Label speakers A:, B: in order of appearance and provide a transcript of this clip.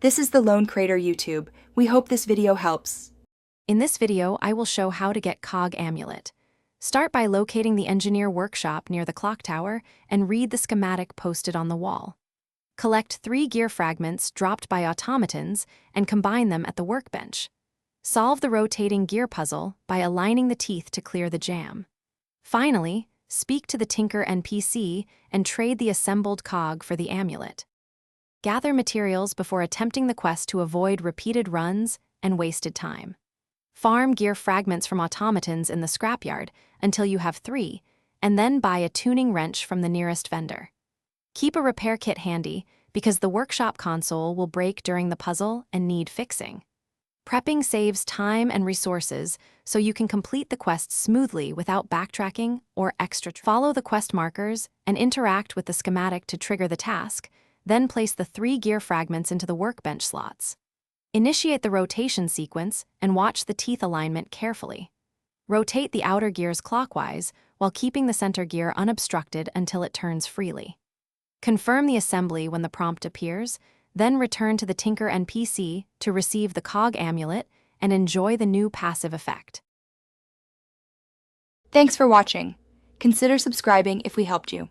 A: This is the Lone Crater YouTube. We hope this video helps.
B: In this video, I will show how to get Cog Amulet. Start by locating the engineer workshop near the clock tower and read the schematic posted on the wall. Collect 3 gear fragments dropped by automatons and combine them at the workbench. Solve the rotating gear puzzle by aligning the teeth to clear the jam. Finally, speak to the Tinker NPC and trade the assembled cog for the amulet. Gather materials before attempting the quest to avoid repeated runs and wasted time. Farm gear fragments from automatons in the scrapyard until you have 3, and then buy a tuning wrench from the nearest vendor. Keep a repair kit handy because the workshop console will break during the puzzle and need fixing. Prepping saves time and resources so you can complete the quest smoothly without backtracking or extra. Follow the quest markers and interact with the schematic to trigger the task, then place the 3 gear fragments into the workbench slots. Initiate the rotation sequence and watch the teeth alignment carefully. Rotate the outer gears clockwise while keeping the center gear unobstructed until it turns freely. Confirm the assembly when the prompt appears, then return to the Tinker NPC to receive the Cog Amulet and enjoy the new passive effect.
A: Thanks for watching. Consider subscribing if we helped you.